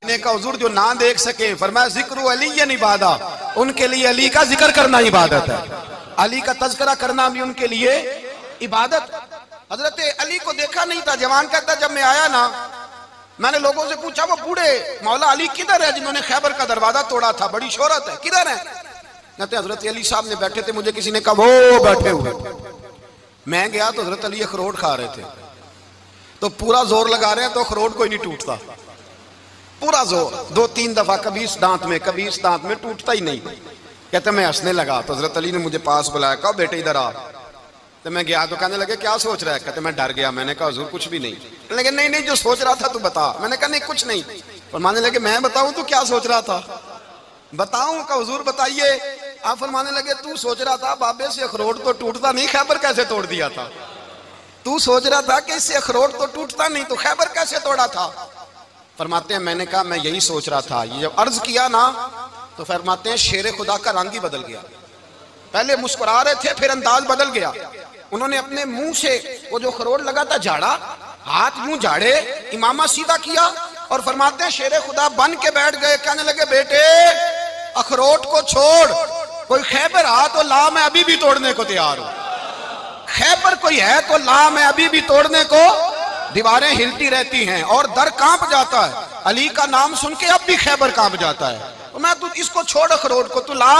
نے کہا حضور جو نہ دیکھ سکے، فرمایا ذکر علی عبادہ، ان کے لیے علی کا ذکر کرنا عبادت ہے، علی کا تذکرہ کرنا بھی ان کے لیے عبادت۔ حضرت علی کو دیکھا نہیں تھا، جوان کہتا جب میں آیا نا میں نے لوگوں سے پوچھا وہ بوڑھے مولا علی کدھر ہے جنہوں نے خیبر کا دروازہ توڑا تھا، بڑی شہرت ہے، کدھر ہے؟ کہتے ہیں حضرت علی صاحب نے بیٹھے تھے، مجھے کسی نے کہا وہ بیٹھے ہوئے۔ میں گیا تو حضرت علی اخروٹ کھا رہے تھے، تو پورا زور لگا رہے ہیں تو اخروٹ کوئی نہیں ٹوٹتا، پورا زور 2-3 دفعہ، کبھی اس دانت میں کبھی اس دانت میں، ٹوٹتا ہی نہیں۔ کہتے میں ہنسنے لگا تو حضرت علی نے مجھے پاس بلایا، کہا بیٹے ادھر آ۔ تو میں گیا تو کہنے لگے کیا سوچ رہا ہے؟ کہتے میں ڈر گیا، میں نے کہا حضور کچھ بھی نہیں۔ لیکن نہیں جو سوچ رہا تھا تو بتا۔ میں نے کہا نہیں کچھ نہیں۔ فرمانے لگے میں بتاؤں تو کیا سوچ رہا تھا؟ بتاؤں؟ کہ حضور بتائیے۔ آپ فرمانے لگے تو سوچ رہا تھا بابے سے اخروٹ تو ٹوٹتا نہیں، خیبر کیسے توڑ دیا تھا؟ تو سوچ رہا تھا کہ اس سے اخروٹ تو ٹوٹتا نہیں، تو خیبر کیسے توڑا تھا؟ فرماتے ہیں میں نے کہا میں یہی سوچ رہا تھا۔ یہ جب عرض کیا نا تو فرماتے ہیں شیر خدا کا رنگ ہی بدل گیا، پہلے مسکرا رہے تھے پھر انداز بدل گیا۔ انہوں نے اپنے منہ سے وہ جو خروٹ لگا تھا جھاڑا، ہاتھ یوں جھاڑے، امامہ سیدھا کیا اور فرماتے ہیں شیر خدا بن کے بیٹھ گئے، کہنے لگے بیٹے اخروٹ کو چھوڑ، کوئی خیبر آ تو لا، میں ابھی بھی توڑنے کو تیار ہوں، خیبر کوئی ہے تو لا، میں ابھی بھی توڑنے کو۔ دیواریں ہلتی رہتی ہیں اور در کانپ جاتا ہے، علی کا نام سن کے اب بھی خیبر کانپ جاتا ہے، تو میں تو اس کو چھوڑ اخروٹ کو، تو لا۔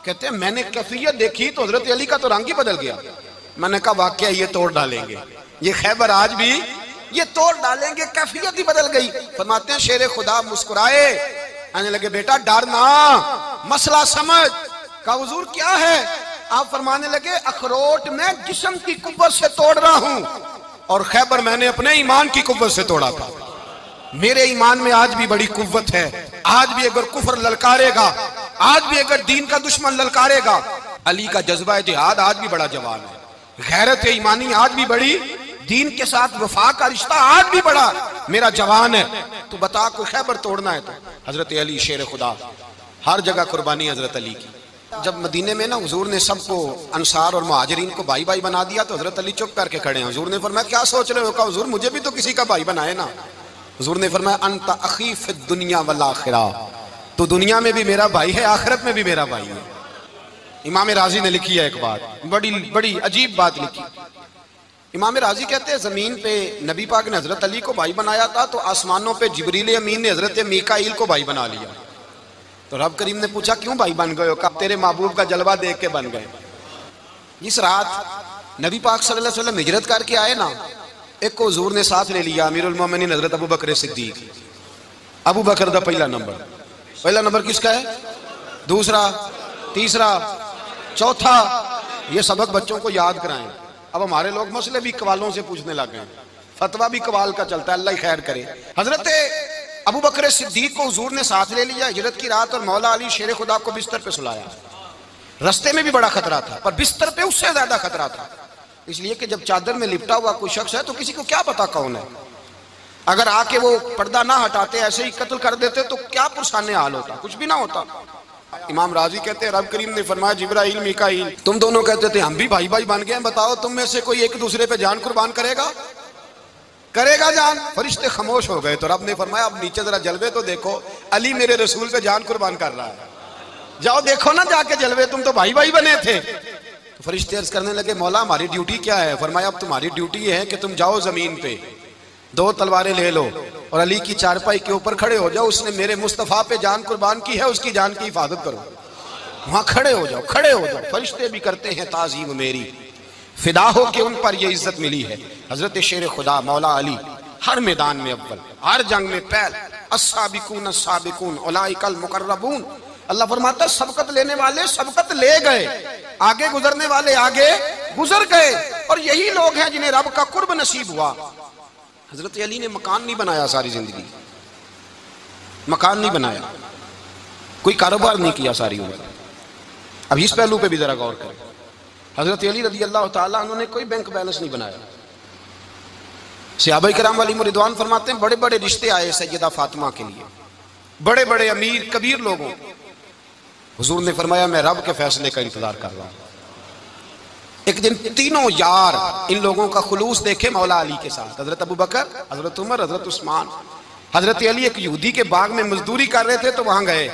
کہتے ہیں میں نے کیفیت دیکھی تو حضرت علی کا تو رنگ ہی بدل گیا۔ میں نے کہا واقعہ یہ توڑ ڈالیں گے، یہ خیبر آج بھی یہ توڑ ڈالیں گے، کیفیت ہی بدل گئی۔ فرماتے ہیں شیر خدا مسکرائے، آنے لگے بیٹا ڈرنا، مسئلہ سمجھ۔ کہا حضور کیا ہے؟ آپ فرمانے لگے اخروٹ میں جسم کی قوت سے توڑ رہا ہوں اور خیبر میں نے اپنے ایمان کی قوت سے توڑا تھا۔ میرے ایمان میں آج بھی بڑی قوت ہے، آج بھی اگر کفر للکارے گا، آج بھی اگر دین کا دشمن للکارے گا، علی کا جذبہ جہاد آج بھی بڑا جوان ہے، غیرت ایمانی آج بھی بڑی، دین کے ساتھ وفا کا رشتہ آج بھی بڑا میرا جوان ہے۔ تو بتا کوئی خیبر توڑنا ہے تو حضرت علی شیر خدا، ہر جگہ قربانی حضرت علی کی۔ جب مدینے میں نا حضور نے سب کو انصار اور مہاجرین کو بھائی بھائی بنا دیا تو حضرت علی چپ کر کے کھڑے ہیں۔ حضور نے فرمایا کیا سوچ رہے ہو؟ کہا حضور مجھے بھی تو کسی کا بھائی بنائے نا۔ حضور نے فرمایا انت اخی فی الدنیا والآخرہ، تو دنیا میں بھی میرا بھائی ہے، آخرت میں بھی میرا بھائی ہے۔ امام راضی نے لکھی ہے ایک بات، بڑی عجیب بات لکھی۔ امام راضی کہتے ہیں زمین پہ نبی پاک نے حضرت علی کو بھائی بنایا تھا تو آسمانوں پہ جبریل امین نے حضرت میکائیل کو بھائی بنا لیا۔ تو رب کریم نے پوچھا کیوں بھائی بن گئے ہو؟ کہا تیرے محبوب کا جلوہ دیکھ کے بن گئے۔ اس رات نبی پاک صلی اللہ علیہ وسلم ہجرت کر کے آئے نا، ایک کو حضور نے ساتھ لے لیا، امیر المومنین حضرت ابو بکر صدیق۔ ابو بکر دا پہلا نمبر کس کا ہے؟ دوسرا، تیسرا، چوتھا، یہ سبق بچوں کو یاد کرائیں۔ اب ہمارے لوگ مسئلے بھی قوالوں سے پوچھنے لگ گئے، فتویٰ بھی قوال کا چلتا ہے، اللہ ہی خیر کرے۔ حضرت ابو بکر صدیق کو حضور نے ساتھ لے لیا ہجرت کی رات، اور مولا علی شیر خدا کو بستر پہ سلایا۔ رستے میں بھی بڑا خطرہ تھا پر بستر پہ اس سے زیادہ خطرہ تھا، اس لیے کہ جب چادر میں لپٹا ہوا کوئی شخص ہے تو کسی کو کیا پتا کون ہے، اگر آ کے وہ پردہ نہ ہٹاتے ایسے ہی قتل کر دیتے تو کیا پرسان حال ہوتا، کچھ بھی نہ ہوتا۔ امام راضی کہتے ہیں رب کریم نے فرمایا جبرائیل میکائیل تم دونوں کہتے تھے ہم بھی بھائی بھائی بن گئے ہیں، بتاؤ تم میں سے کوئی ایک دوسرے پہ جان قربان کرے گا جان؟ فرشتے خاموش ہو گئے تو رب نے فرمایا اب نیچے ذرا جلوے تو دیکھو، علی میرے رسول پہ جان قربان کر رہا ہے، جاؤ دیکھو نا جا کے جلوے، تم تو بھائی بھائی بنے تھے۔ تو فرشتے عرض کرنے لگے مولا ہماری ڈیوٹی کیا ہے؟ فرمایا اب تمہاری ڈیوٹی یہ ہے کہ تم جاؤ زمین پہ 2 تلواریں لے لو اور علی کی چارپائی کے اوپر کھڑے ہو جاؤ، اس نے میرے مصطفیٰ پہ جان قربان کی ہے، اس کی جان کی حفاظت کرو، وہاں کھڑے ہو جاؤ۔ فرشتے بھی کرتے ہیں تعظیم میری، فدا ہو کہ ان پر یہ عزت ملی ہے۔ حضرت شیر خدا مولا علی ہر میدان میں اول، ہر جنگ میں پہل، السابقون السابقون اولئک المقربون۔ اللہ فرماتا ہے سبقت لینے والے سبقت لے گئے، آگے گزرنے والے آگے گزر گئے، اور یہی لوگ ہیں جنہیں رب کا قرب نصیب ہوا۔ حضرت علی نے مکان نہیں بنایا، ساری زندگی مکان نہیں بنایا، کوئی کاروبار نہیں کیا ساری عمر۔ اب اس پہلو پہ بھی ذرا غور کریں، حضرت علی رضی اللہ تعالیٰ عنہ نے کوئی بینک بیلنس نہیں بنایا۔ صحابہ کرام علیہم رضوان فرماتے ہیں بڑے بڑے رشتے آئے سیدہ فاطمہ کے لیے، بڑے بڑے امیر کبیر لوگوں، حضور نے فرمایا میں رب کے فیصلے کا انتظار کر رہا ہوں۔ ایک دن تینوں یار ان لوگوں کا خلوص دیکھے مولا علی کے ساتھ، حضرت ابو بکر، حضرت عمر، حضرت عثمان، حضرت علی ایک یہودی کے باغ میں مزدوری کر رہے تھے تو وہاں گئے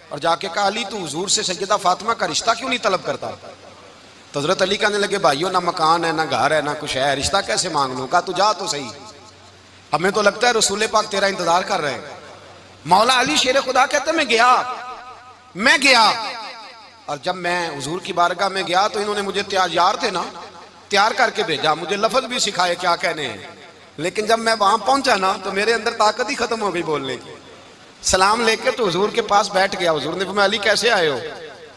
اور جا کے کہا علی تو حضور سے سیدہ فاطمہ کا رشتہ کیوں نہیں طلب کرتا؟ تو حضرت علی کہنے لگے بھائیو نہ مکان ہے نہ گھر ہے نہ کچھ ہے، رشتہ کیسے مانگ لوں؟ کہا تو جا تو صحیح، ہمیں تو لگتا ہے رسول پاک تیرا انتظار کر رہے ہیں۔ مولا علی شیر خدا کہتے ہیں میں گیا اور جب میں حضور کی بارگاہ میں گیا تو انہوں نے مجھے تیار تھے نا، تیار کر کے بھیجا، مجھے لفظ بھی سکھائے کیا کہنے ہیں، لیکن جب میں وہاں پہنچا نا تو میرے اندر طاقت ہی ختم ہو گئی بولنے کی۔ سلام لے کے تو حضور کے پاس بیٹھ گیا، حضور نے فرمایا علی کیسے آئے ہو؟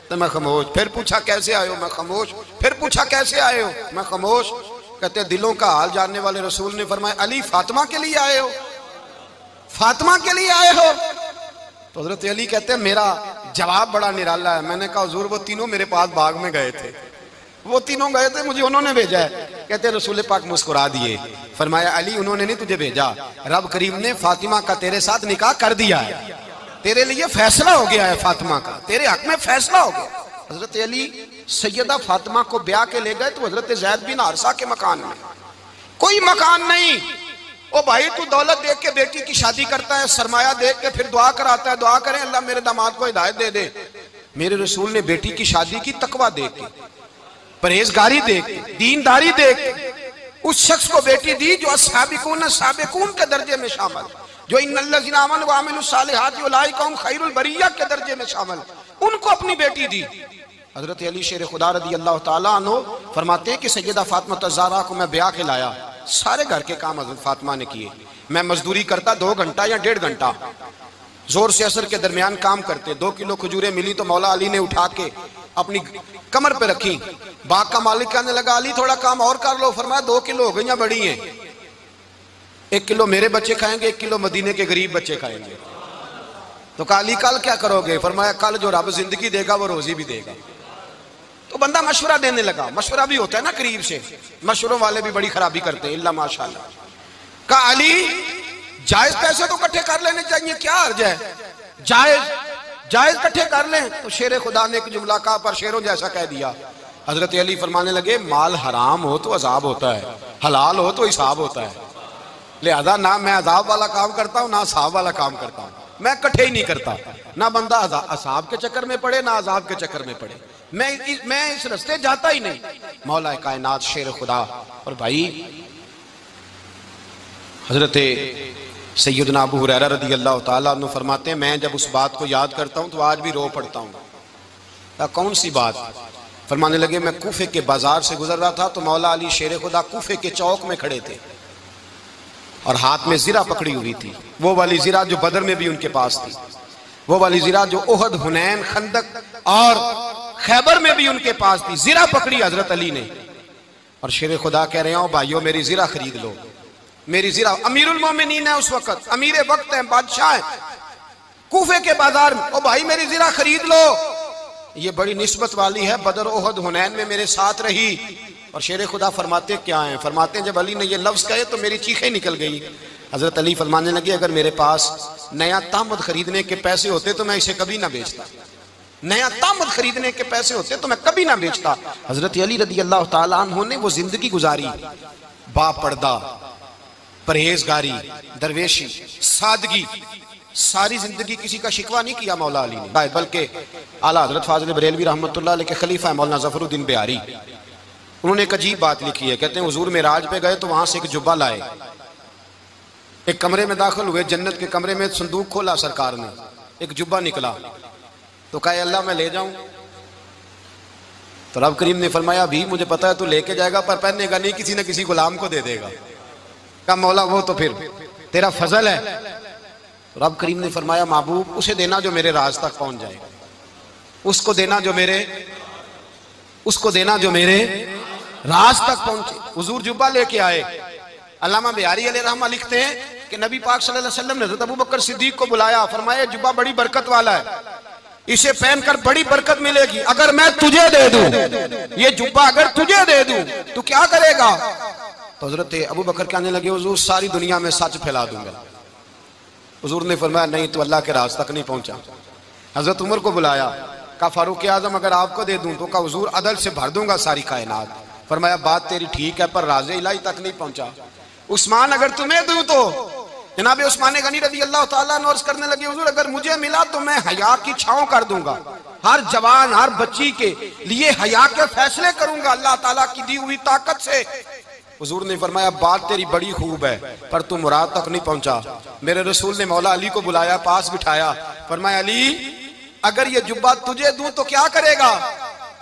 تو میں خاموش، پھر پوچھا کیسے آئے ہو؟ میں خاموش، پھر پوچھا کیسے آئے ہو؟ میں خاموش۔ کہتے دلوں کا حال جاننے والے رسول نے فرمایا علی فاطمہ کے لیے آئے ہو؟ فاطمہ کے لیے آئے ہو؟ تو حضرت علی کہتے ہیں میرا جواب بڑا نرالا ہے، میں نے کہا حضور وہ تینوں میرے پاس باغ میں گئے تھے، وہ تینوں گئے تھے، مجھے انہوں نے بھیجا ہے۔ کہتے ہیں رسول پاک مسکرا دیے، فرمایا علی انہوں نے نہیں تجھے بھیجا، رب کریم نے فاطمہ کا تیرے ساتھ نکاح کر دیا ہے، تیرے لیے فیصلہ ہو گیا ہے فاطمہ کا، تیرے حق میں فیصلہ ہو گیا۔ حضرت علی سیدہ فاطمہ کو بیاہ کے لے گئے تو حضرت زید بن حارثہ کے مکان میں، کوئی مکان نہیں۔ او بھائی تو دولت دیکھ کے بیٹی کی شادی کرتا ہے، سرمایہ دیکھ کے پھر دعا کراتا ہے، دعا کریں اللہ میرے داماد کو ہدایت دے دے۔ میرے رسول نے بیٹی کی شادی کی تقوی دیکھ کے، پرہیزگاری دیکھ کے، دینداری دیکھ کے اس شخص کو بیٹی دی جو السابقون کے درجے میں شامل، جو ان الذین آمنوا وعملوا الصالحات اولئک هم خیر البریہ کے درجے میں شامل، ان کو اپنی بیٹی دی۔ حضرت علی شیر خدا رضی اللہ تعالیٰ عنہ فرماتے ہیں کہ سیدہ فاطمہ الزہرا کو میں بیاہ کے لایا، سارے گھر کے کام حضرت فاطمہ نے کیے، میں مزدوری کرتا 2 گھنٹہ یا 1.5 گھنٹہ، زور سے عصر کے درمیان کام کرتے، 2 کلو کھجوریں ملی تو مولا علی نے اٹھا کے اپنی کمر پہ رکھی، باغ کا مالک کہنے لگا علی تھوڑا کام اور کر لو، فرمایا 2 کلو ہو گئیں بڑی ہیں، 1 کلو میرے بچے کھائیں گے، 1 کلو مدینے کے غریب بچے کھائیں گے۔ تو کہا علی کل کیا کرو گے؟ فرمایا کل جو رب زندگی دے گا وہ روزی بھی دے گا۔ تو بندہ مشورہ دینے لگا، مشورہ بھی ہوتا ہے نا قریب سے، مشوروں والے بھی بڑی خرابی کرتے ہیں اللہ ماشاءاللہ۔ کہا علی جائز پیسے تو کٹھے کر لینے چاہیے، کیا حرج ہے، جائز کٹھے کر لیں۔ تو شیر خدا نے ایک جملہ کہا پر شیروں جیسا کہہ دیا۔ حضرت علی فرمانے لگے مال حرام ہو تو عذاب ہوتا ہے، حلال ہو تو حساب ہوتا ہے، لہذا نہ میں عذاب والا کام کرتا ہوں نہ حساب والا کام کرتا ہوں، میں کٹھے ہی نہیں کرتا، نہ بندہ عذاب کے چکر میں پڑے نہ عذاب کے چکر میں پڑے، میں اس رستے جاتا ہی نہیں۔ مولا کائنات شیر خدا۔ اور بھائی حضرت سیدنا ابو ہریرہ رضی اللہ تعالیٰ عنہ فرماتے ہیں میں جب اس بات کو یاد کرتا ہوں تو آج بھی رو پڑتا ہوں۔ کون سی بات؟ فرمانے لگے میں کوفے کے بازار سے گزر رہا تھا تو مولا علی شیر خدا کوفے کے چوک میں کھڑے تھے اور ہاتھ میں زرہ پکڑی ہوئی تھی، وہ والی زرہ جو بدر میں بھی ان کے پاس تھی، وہ والی زرہ جو احد، حنین، خندق اور خیبر میں بھی ان کے پاس تھی، زرہ پکڑی حضرت علی نے اور شیر خدا کہہ رہے ہیں بھائیو میری زرہ خرید لو، میری زرہ۔ امیر المومنین ہے اس وقت، امیر وقت ہیں، بادشاہ ہیں، کوفے کے بازار میں، او بھائی میری زرہ خرید لو، یہ بڑی نسبت والی ہے، بدر احد حنین میں میرے ساتھ رہی۔ اور شیر خدا فرماتے کیا ہیں؟ فرماتے ہیں جب علی نے یہ لفظ کہے تو میری چیخیں نکل گئی۔ حضرت علی فرمانے لگے اگر میرے پاس نیا تامد خریدنے کے پیسے ہوتے تو میں اسے کبھی نہ بیچتا، نیا تامد خریدنے کے پیسے ہوتے تو میں کبھی نہ بیچتا۔ حضرت علی رضی اللہ تعالیٰ عنہ نے وہ زندگی گزاری، با پردہ، پرہیزگاری، درویشی، سادگی، ساری زندگی کسی کا شکوہ نہیں کیا مولا علی نے، بلکہ اعلیٰ حضرت فاضل بریلوی رحمۃ اللہ علیہ کے خلیفہ مولانا ظفر الدین بہاری، انہوں نے ایک عجیب بات لکھی ہے، کہتے ہیں حضور معراج پہ گئے تو وہاں سے ایک جبہ لائے، ایک کمرے میں داخل ہوئے، جنت کے کمرے میں صندوق کھولا سرکار نے، ایک جبہ نکلا تو کہا اللہ میں لے جاؤں؟ تو رب کریم نے فرمایا بھی مجھے پتا ہے تو لے کے جائے گا پر پہننے گا نہیں، کسی نہ کسی غلام کو دے دے گا۔ کہا مولا وہ تو پھر تیرا فضل ہے۔ رب کریم نے فرمایا محبوب اسے دینا جو میرے راز تک پہنچ جائے، اس کو دینا جو میرے راز تک پہنچے۔ حضور جبہ لے کے آئے۔ علامہ بہاری علیہ رحمہ لکھتے ہیں کہ نبی پاک صلی اللہ علیہ وسلم نے حضرت ابو بکر صدیق کو بلایا، فرمایا جبہ بڑی برکت والا ہے، اسے پہن کر بڑی برکت ملے گی، اگر میں تجھے دے دوں، یہ جبہ اگر تجھے دے دوں تو کیا کرے گا؟ تو حضرت ابو بکر کہنے لگے حضور ساری دنیا میں سچ پھیلا دوں گا۔ حضور نے فرمایا نہیں تو اللہ کے راز تک نہیں پہنچا۔ حضرت عمر کو بلایا، کہا فاروق اعظم اگر آپ کو دے دوں تو کہا حضور عدل سے بھر دوں گا ساری کائنات۔ فرمایا بات تیری ٹھیک ہے پر راز الہی تک نہیں پہنچا۔ عثمان اگر تمہیں دوں تو جناب عثمان غنی رضی اللہ تعالیٰ عنہ عرض کرنے لگے حضور اگر مجھے ملا تو میں حیا کی چھاؤں کر دوں گا، ہر جوان ہر بچی کے لیے حیا کے فیصلے کروں گا اللہ تعالیٰ کی دی ہوئی طاقت سے۔ حضور نے فرمایا بات تیری بڑی خوب ہے پر تم مراد تک نہیں پہنچا۔ میرے رسول نے مولا علی کو بلایا، پاس بٹھایا، فرمایا علی اگر یہ جبہ تجھے دوں تو کیا کرے گا؟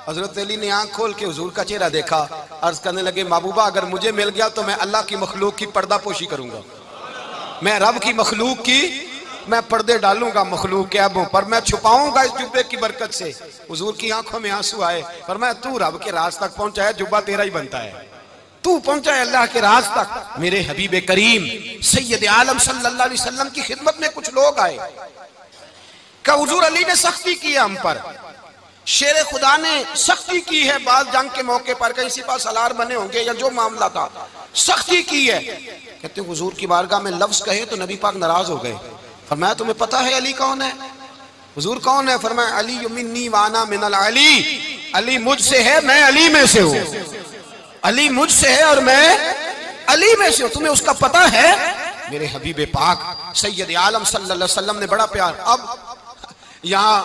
حضرت علی نے آنکھ کھول کے حضور کا چہرہ دیکھا، عرض کرنے لگے محبوبہ اگر مجھے مل گیا تو میں اللہ کی مخلوق کی پردہ پوشی کروں گا، میں رب کی مخلوق کی میں پردے ڈالوں گا مخلوق کے عیبوں پر، میں چھپاؤں گا اس جبے کی برکت سے۔ حضور کی آنکھوں میں آنسو آئے، فرمایا تو رب کے راز تک پہنچا ہے، جبہ تیرا ہی بنتا ہے، تو پہنچا ہے اللہ کے راز تک۔ میرے حبیب کریم سید عالم صلی اللہ علیہ وسلم کی خدمت میں کچھ لوگ آئے کہ حضور علی نے سختی کی ہے ہم پر، شیر خدا نے سختی کی ہے بعض جنگ کے موقع پر، کہیں سپاہ سالار بنے ہوں گے یا جو معاملہ تھا، سختی کی ہے۔ کہتے ہیں حضور کی بارگاہ میں لفظ کہے تو نبی پاک ناراض ہو گئے۔ فرمایا تمہیں پتا ہے علی کون ہے؟ حضور کون ہے؟ فرمایا علی منی وانا من العلی، علی مجھ سے ہے میں علی میں سے ہوں، علی مجھ سے ہے اور میں علی میں سے ہوں، تمہیں اس کا پتہ ہے؟ میرے حبیب پاک سید عالم صلی اللہ علیہ وسلم نے بڑا پیار۔ اب یہاں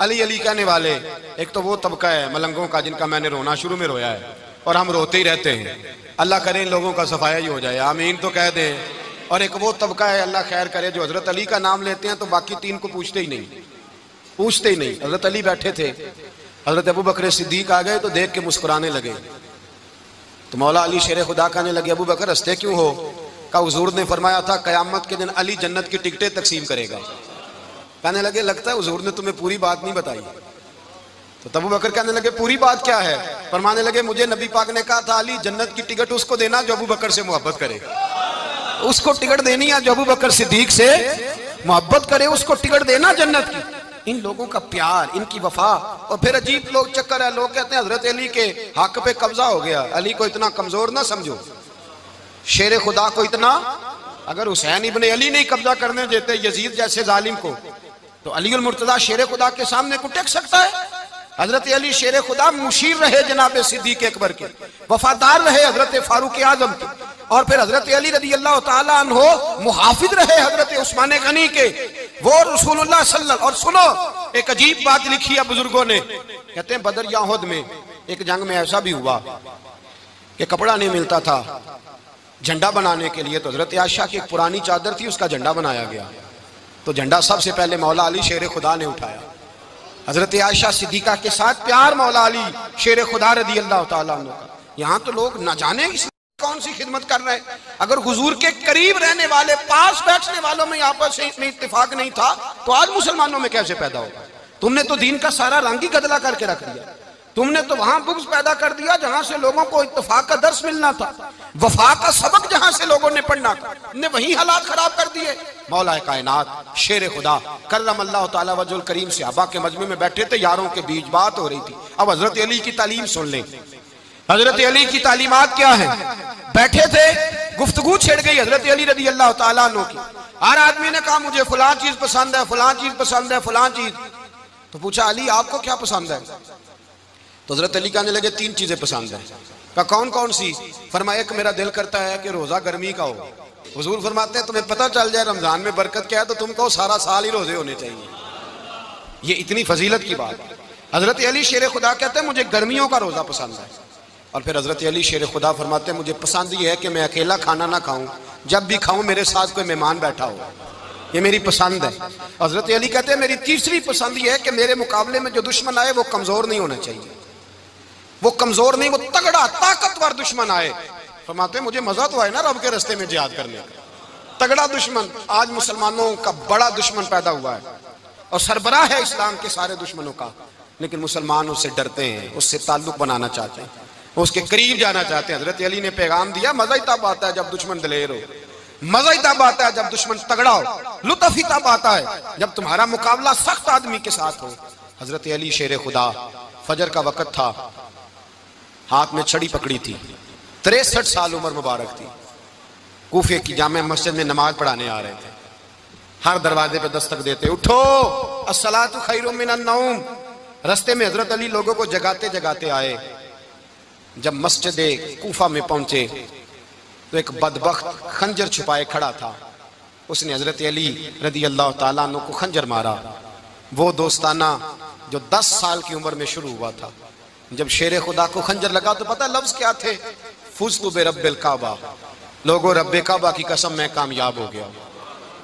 علی علی کہنے والے ایک تو وہ طبقہ ہے ملنگوں کا جن کا میں نے رونا شروع میں رویا ہے اور ہم روتے ہی رہتے ہیں، اللہ کرے ان لوگوں کا صفایا ہی ہو جائے، آمین تو کہہ دیں۔ اور ایک وہ طبقہ ہے اللہ خیر کرے جو حضرت علی کا نام لیتے ہیں تو باقی تین کو پوچھتے ہی نہیں۔ حضرت علی بیٹھے تھے، حضرت ابو بکر صدیق آ گئے تو دیکھ کے مسکرانے لگے، تو مولا علی شیر خدا کہنے لگے ابو بکر ہنستے کیوں ہو؟ کہ حضور نے فرمایا تھا قیامت کے دن علی جنت کی ٹکٹیں تقسیم کرے گا۔ کہنے لگے لگتا ہے حضور نے تمہیں پوری بات نہیں بتائی۔ تو ابو بکر کہنے لگے پوری بات کیا ہے؟ فرمانے لگے مجھے نبی پاک نے کہا تھا علی جنت کی ٹکٹ اس کو دینا جو ابو بکر سے محبت کرے، اس کو ٹکٹ دینی ہے جو ابو بکر صدیق سے محبت کرے، اس کو ٹکٹ دینا جنت کی۔ ان لوگوں کا پیار، ان کی وفا۔ اور پھر عجیب لوگ چکر ہے، لوگ کہتے ہیں حضرت علی کے حق پہ قبضہ ہو گیا، علی کو اتنا کمزور نہ سمجھو، شیر خدا کو اتنا، اگر حسین ابن علی نہیں قبضہ کرنے دیتے یزید جیسے ظالم کو تو علی المرتضیٰ شیر خدا کے سامنے کو ٹک سکتا ہے؟ حضرت علی شیر خدا مشیر رہے جناب صدیق اکبر کے، وفادار رہے حضرت فاروق اعظم کے، اور پھر حضرت علی رضی اللہ تعالیٰ عنہ محافظ رہے حضرت عثمان غنی کے، وہ رسول اللہ صلی اللہ۔ اور سنو ایک عجیب بات لکھی ہے بزرگوں نے، کہتے ہیں بدر یا احد میں ایک جنگ میں ایسا بھی ہوا کہ کپڑا نہیں ملتا تھا جھنڈا بنانے کے لیے، تو حضرت عائشہ کی ایک پرانی چادر تھی اس کا جھنڈا بنایا گیا، تو جھنڈا سب سے پہلے مولا علی شیر خدا نے اٹھایا۔ حضرت عائشہ صدیقہ کے ساتھ پیار مولا علی شیر خدا رضی اللہ تعالیٰ عنہ کا۔ یہاں تو لوگ نہ جانے اس کون سی خدمت کر رہے ہیں۔ اگر حضور کے قریب رہنے والے پاس بیٹھنے والوں میں آپس میں اتفاق نہیں تھا تو آج مسلمانوں میں کیسے پیدا ہوگا؟ تم نے تو دین کا سارا رنگ ہی گدلا کر کے رکھ دیا، تم نے تو وہاں بغض پیدا کر دیا جہاں سے لوگوں کو اتفاق کا درس ملنا تھا، وفا کا سبق جہاں سے لوگوں نے پڑھنا تھا، نے وہی حالات خراب کر دیے۔ مولا کائنات شیر خدا کرم اللہ تعالیٰ وجہ الکریم صحابہ کے مجمع میں بیٹھے تھے، یاروں کے بیچ بات ہو رہی تھی۔ اب حضرت علی کی تعلیم سن لیں، حضرت علی کی تعلیمات کیا ہیں؟ بیٹھے تھے، گفتگو چھڑ گئی حضرت علی رضی اللہ تعالیٰ عنہ کی، ہر آدمی نے کہا مجھے فلاں چیز پسند ہے، فلاں چیز پسند ہے، فلاں چیز۔ تو پوچھا علی آپ کو کیا پسند ہے؟ تو حضرت علی کہنے لگے تین چیزیں پسند ہیں۔ کہا کون کون سی؟ فرمایا ایک میرا دل کرتا ہے کہ روزہ گرمی کا ہو۔ حضور فرماتے ہیں تمہیں پتہ چل جائے رمضان میں برکت کیا ہے تو تم کو سارا سال ہی روزے ہونے چاہیے، یہ اتنی فضیلت کی بات۔ حضرت علی شیر خدا کہتے ہیں مجھے گرمیوں کا روزہ پسند ہے۔ اور پھر حضرت علی شیر خدا فرماتے ہیں مجھے پسند یہ ہے کہ میں اکیلا کھانا نہ کھاؤں، جب بھی کھاؤں میرے ساتھ کوئی مہمان بیٹھا ہو، یہ میری پسند ہے۔ حضرت علی کہتے ہیں میری تیسری پسند یہ ہے کہ میرے مقابلے میں جو دشمن آئے وہ کمزور نہیں ہونا چاہیے، وہ کمزور نہیں، وہ تگڑا طاقتور دشمن آئے۔ فرماتے ہیں مجھے مزہ تو آئے نا رب کے رستے میں جہاد کرنے کا، تگڑا دشمن۔ آج مسلمانوں کا بڑا دشمن پیدا ہوا ہے اور سربراہ ہے اسلام کے سارے دشمنوں کا، لیکن مسلمان اس سے ڈرتے ہیں، اس سے تعلق بنانا چاہتے ہیں، اس کے قریب جانا چاہتے ہیں۔ حضرت علی نے پیغام دیا مزہ ہی تب آتا ہے جب دشمن دلیر ہو، مزہ ہی تب آتا ہے جب دشمن تگڑا ہو، لطف ہی تب آتا ہے جب تمہارا مقابلہ سخت آدمی کے ساتھ ہو۔ حضرت علی شیر خدا، فجر کا وقت تھا، ہاتھ میں چھڑی پکڑی تھی، 63 سال عمر مبارک تھی، کوفے کی جامع مسجد میں نماز پڑھانے آ رہے تھے، ہر دروازے پہ دستک دیتے اٹھو الصلاۃ خیر من النوم۔ رستے میں حضرت علی لوگوں کو جگاتے جگاتے آئے، جب مسجد کوفہ میں پہنچے تو ایک بدبخت خنجر چھپائے کھڑا تھا، اس نے حضرت علی رضی اللہ تعالیٰ عنہ کو خنجر مارا. وہ دوستانہ جو 10 سال کی عمر میں شروع ہوا تھا. جب شیر خدا کو خنجر لگا تو پتہ لفظ کیا تھے؟ فزت برب الکعبہ. لوگوں رب کعبہ کی قسم میں کامیاب ہو گیا,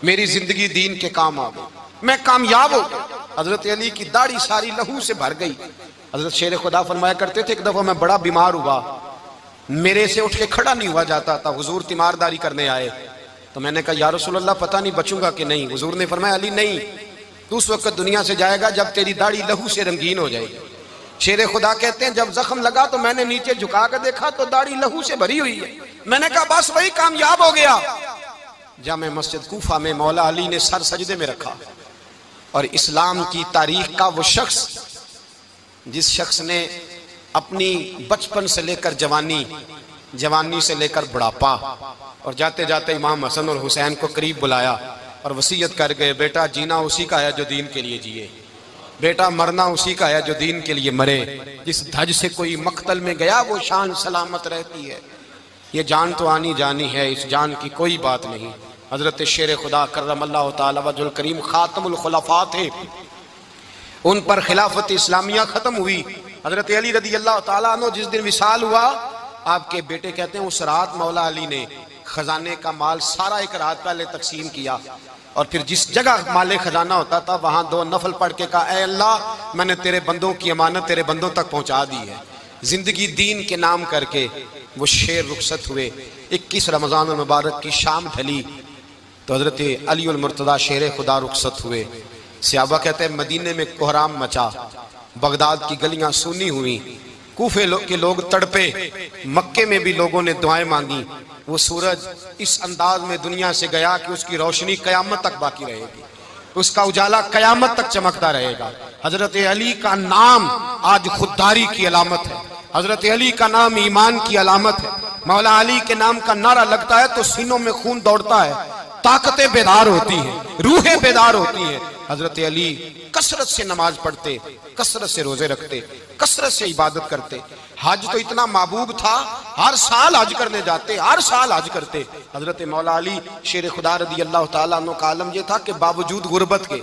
میری زندگی دین کے کام آ گئی, میں کامیاب ہو گیا. حضرت علی کی داڑھی ساری لہو سے بھر گئی. حضرت شیر خدا فرمایا کرتے تھے ایک دفعہ میں بڑا بیمار ہوا, میرے سے اٹھ کے کھڑا نہیں ہوا جاتا تھا. حضور تیمارداری کرنے آئے تو میں نے کہا یا رسول اللہ پتہ نہیں بچوں گا کہ نہیں. حضور نے فرمایا علی نہیں, تو اس وقت دنیا سے جائے گا جب تیری داڑھی لہو سے رنگین ہو جائے گی. شیر خدا کہتے ہیں جب زخم لگا تو میں نے نیچے جھکا کر دیکھا تو داڑھی لہو سے بھری ہوئی ہے. میں نے کہا بس وہی کامیاب ہو گیا. جامع مسجد کوفہ میں مولا علی نے سر سجدے میں رکھا, اور اسلام کی تاریخ کا وہ شخص جس شخص نے اپنی بچپن سے لے کر جوانی سے لے کر بڑھاپا, اور جاتے جاتے امام حسن اور حسین کو قریب بلایا اور وصیت کر گئے بیٹا جینا اسی کا ہے جو دین کے لیے جیے, بیٹا مرنا اسی کا ہے جو دین کے لیے مرے. جس دھج سے کوئی مقتل میں گیا وہ شان سلامت رہتی ہے. یہ جان تو آنی جانی ہے, اس جان کی کوئی بات نہیں. حضرت شیر خدا کرم اللہ تعالی وجہ الکریم خاتم الخلفاء تھے, ان پر خلافت اسلامیہ ختم ہوئی. حضرت علی رضی اللہ تعالیٰ عنہ جس دن وصال ہوا, آپ کے بیٹے کہتے ہیں اس رات مولا علی نے خزانے کا مال سارا ایک رات پہلے تقسیم کیا, اور پھر جس جگہ مال خزانہ ہوتا تھا وہاں 2 نفل پڑھ کے کہا اے اللہ میں نے تیرے بندوں کی امانت تیرے بندوں تک پہنچا دی ہے. زندگی دین کے نام کر کے وہ شیر رخصت ہوئے. 21 رمضان المبارک کی شام ڈھلی تو حضرت علی المرتضیٰ شیر خدا رخصت ہوئے. صحابہ کہتے ہیں مدینے میں کوہرام مچا, بغداد کی گلیاں سونی ہوئی, کوفے کے لوگ تڑپے, مکے میں بھی لوگوں نے دعائیں مانگی. وہ سورج اس انداز میں دنیا سے گیا کہ اس کی روشنی قیامت تک باقی رہے گی, اس کا اجالا قیامت تک چمکتا رہے گا. حضرت علی کا نام آج خودداری کی علامت ہے, حضرت علی کا نام ایمان کی علامت ہے. مولا علی کے نام کا نعرہ لگتا ہے تو سینوں میں خون دوڑتا ہے, طاقتیں بیدار ہوتی ہیں, روحیں بیدار ہوتی ہیں. حضرت علی کثرت سے نماز پڑھتے, کثرت سے روزے رکھتے, کثرت سے عبادت کرتے. حج تو اتنا محبوب تھا, ہر سال حج کرنے جاتے, ہر سال حج کرتے. حضرت مولا علی شیر خدا رضی اللہ تعالیٰ عنہ کا عالم یہ تھا کہ باوجود غربت کے,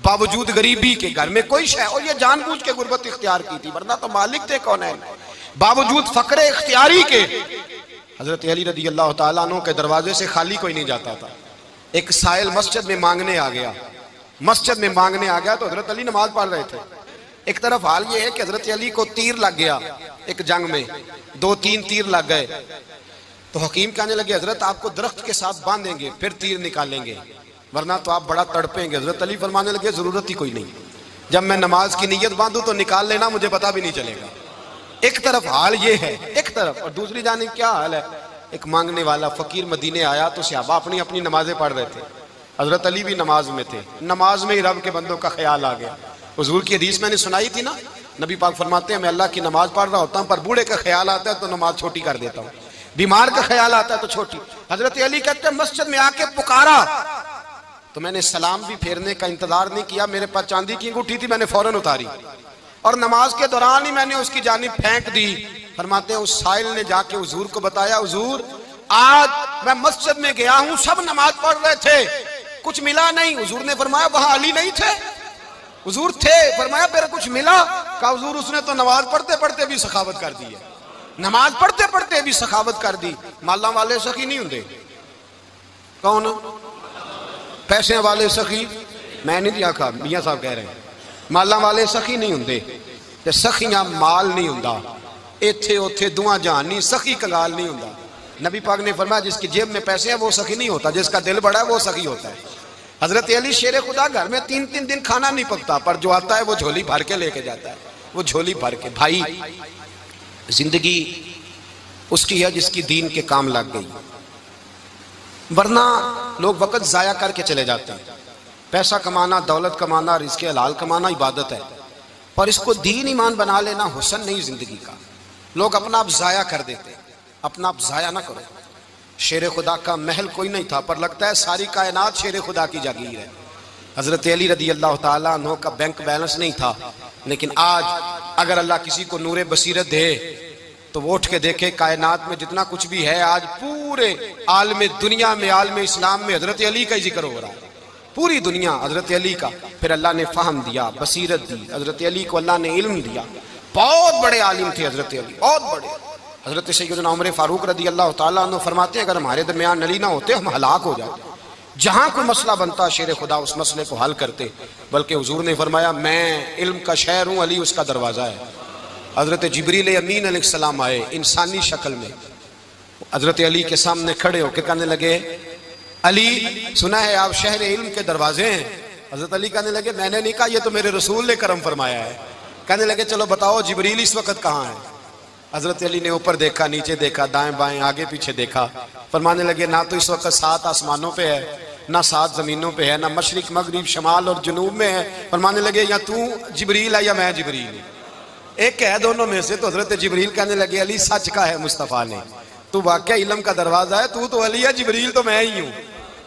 باوجود غریبی کے, گھر میں کوئی شے, اور یہ جان بوجھ کے غربت اختیار کی تھی ورنہ تو مالک تھے کون ہے, باوجود فقر اختیاری کے حضرت علی رضی اللہ تعالیٰ عنہ کے دروازے سے خالی کوئی نہیں جاتا تھا. ایک سائل مسجد میں مانگنے آ گیا تو حضرت علی نماز پڑھ رہے تھے. ایک طرف حال یہ ہے کہ حضرت علی کو تیر لگ گیا, ایک جنگ میں 2-3 تیر لگ گئے تو حکیم کہنے لگے حضرت آپ کو درخت کے ساتھ باندھیں گے پھر تیر نکالیں گے ورنہ تو آپ بڑا تڑپیں گے. حضرت علی فرمانے لگے ضرورت ہی کوئی نہیں, جب میں نماز کی نیت باندھوں تو نکال لینا, مجھے پتہ بھی نہیں چلے گا. ایک طرف حال یہ ہے, ایک طرف, اور دوسری جانب کیا حال ہے, ایک مانگنے والا فقیر مدینے آیا تو صحابہ اپنی نمازیں پڑھ رہے تھے, حضرت علی بھی نماز میں تھے. نماز میں ہی رب کے بندوں کا خیال آ گیا. حضور کی حدیث میں نے سنائی تھی نا, نبی پاک فرماتے ہیں میں اللہ کی نماز پڑھ رہا ہوتا ہوں پر بوڑھے کا خیال آتا ہے تو نماز چھوٹی کر دیتا ہوں, بیمار کا خیال آتا ہے تو چھوٹی. حضرت علی کہتے ہیں مسجد میں آ کے پکارا تو میں نے سلام بھی پھیرنے کا انتظار نہیں کیا, میرے پاس چاندی کی انگوٹھی تھی, میں نے فوراً اتاری اور نماز کے دوران ہی میں نے اس کی جانب پھینک دی. فرماتے ہیں اس سائل نے جا کے حضور کو بتایا, حضور آج میں مسجد میں گیا ہوں, سب نماز پڑھ رہے تھے, کچھ ملا نہیں. حضور نے فرمایا وہاں علی نہیں تھے؟ حضور تھے. فرمایا پھر کچھ ملا؟ کہا حضور اس نے تو نماز پڑھتے پڑھتے بھی سخاوت کر دی ہے, نماز پڑھتے پڑھتے بھی سخاوت کر دی. مالاں والے سخی نہیں ہوندے, کون پیسے والے سخی, میں نہیں دیا کہا, میاں صاحب کہہ رہے ہیں مالاں والے سخی نہیں ہوندے, تے سخیاں مال نہیں ہوندا, ایتھے اوتھے دعا جہان نہیں, سخی کنگال نہیں ہوندا. نبی پاک نے فرمایا جس کی جیب میں پیسے ہیں وہ سخی نہیں ہوتا, جس کا دل بڑا ہے وہ سخی ہوتا ہے. حضرت علی شیر خدا گھر میں 3 دن کھانا نہیں پکتا, پر جو آتا ہے وہ جھولی بھر کے لے کے جاتا ہے, وہ جھولی بھر کے. بھائی زندگی اس کی ہے جس کی دین کے کام لگ گئی, ورنہ لوگ وقت ضائع کر کے چلے جاتے ہیں. پیسہ کمانا, دولت کمانا, رزق حلال کمانا عبادت ہے, پر اس کو دین ایمان بنا لینا حسن نہیں زندگی کا. لوگ اپنا آپ ضائع کر دیتے, اپنا آپ ضائع نہ کرو. شیر خدا کا محل کوئی نہیں تھا, پر لگتا ہے ساری کائنات شیر خدا کی جاگیر ہے. حضرت علی رضی اللہ تعالیٰ عنہ کا بینک بیلنس نہیں تھا, لیکن آج اگر اللہ کسی کو نور بصیرت دے تو وہ اٹھ کے دیکھے کائنات میں جتنا کچھ بھی ہے آج پورے عالم دنیا میں، عالم اسلام میں حضرت علی کا ہی ذکر ہو رہا ہے، پوری دنیا حضرت علی کا۔ پھر اللہ نے فہم دیا، بصیرت دی، حضرت علی کو اللہ نے علم دیا۔ بہت بڑے عالم تھے حضرت علی، بہت بڑے۔ حضرت سیدنا عمر فاروق رضی اللہ تعالیٰ عنہ فرماتے ہیں اگر ہمارے درمیان علی نہ ہوتے ہم ہلاک ہو جاتے، جہاں کوئی مسئلہ بنتا شیر خدا اس مسئلے کو حل کرتے، بلکہ حضور نے فرمایا میں علم کا شہر ہوں، علی اس کا دروازہ ہے۔ حضرت جبریل امین علیہ السلام آئے انسانی شکل میں، حضرت علی کے سامنے کھڑے ہو کے کہنے لگے علی سنا ہے آپ شہر علم کے دروازے ہیں۔ حضرت علی کہنے لگے میں نے نہیں کہا، یہ تو میرے رسول نے کرم فرمایا ہے۔ کہنے لگے چلو بتاؤ جبریل اس وقت کہاں ہے؟ حضرت علی نے اوپر دیکھا، نیچے دیکھا، دائیں بائیں آگے پیچھے دیکھا، فرمانے لگے نہ تو اس وقت 7 آسمانوں پہ ہے، نہ 7 زمینوں پہ ہے، نہ مشرق مغرب شمال اور جنوب میں ہے۔ فرمانے لگے یا تو جبریل ہے یا میں جبریل ہوں، ایک ہے دونوں میں سے۔ تو حضرت جبریل کہنے لگے علی سچ کا ہے مصطفیٰ نے، تو واقعہ علم کا دروازہ ہے، تو علی ہے، جبریل تو میں ہی ہوں،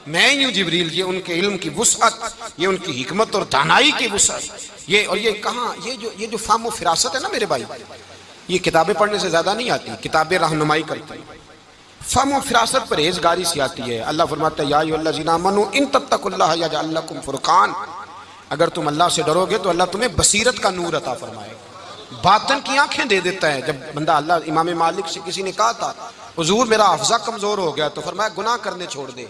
میں ہی ہوں جبریل۔ یہ ان کے علم کی وسعت، یہ ان کی حکمت اور دانائی کی وسعت، یہ اور یہ کہاں یہ جو فہم و فراست ہے نا میرے بھائی، یہ کتابیں پڑھنے سے زیادہ نہیں آتی، کتابیں رہنمائی کرتی ہیں۔ فہم و فراست پرہیزگاری سے آتی ہے۔ اللہ فرماتا ہے یا ایھا الذین آمنوا ان تتقوا اللہ یجعل لکم فرقان، اگر تم اللہ سے ڈرو گے تو اللہ تمہیں بصیرت کا نور عطا فرمائے گا، باطن کی آنکھیں دے دیتا ہے۔ جب بندہ اللہ امام مالک سے کسی نے کہا تھا حضور میرا حافظہ کمزور ہو گیا، تو فرمایا گناہ کرنے چھوڑ دے،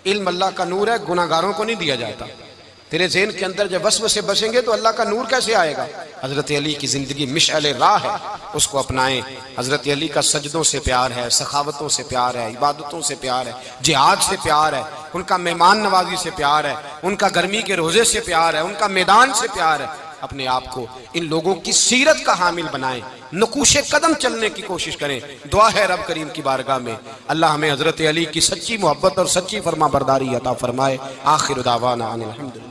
علم اللہ کا نور ہے، گناہ گاروں کو نہیں دیا جاتا۔ تیرے ذہن کے اندر جب وسوسے بسیں گے تو اللہ کا نور کیسے آئے گا؟ حضرت علی کی زندگی مشعل راہ ہے، اس کو اپنائیں۔ حضرت علی کا سجدوں سے پیار ہے، سخاوتوں سے پیار ہے، عبادتوں سے پیار ہے، جہاد سے پیار ہے، ان کا مہمان نوازی سے پیار ہے، ان کا گرمی کے روزے سے پیار ہے، ان کا میدان سے پیار ہے۔ اپنے آپ کو ان لوگوں کی سیرت کا حامل بنائیں، نقوش قدم چلنے کی کوشش کریں۔ دعا ہے رب کریم کی بارگاہ میں اللہ ہمیں حضرت علی کی سچی محبت اور سچی فرما برداری عطا فرمائے۔ آخر دعوانا ان الحمدللہ۔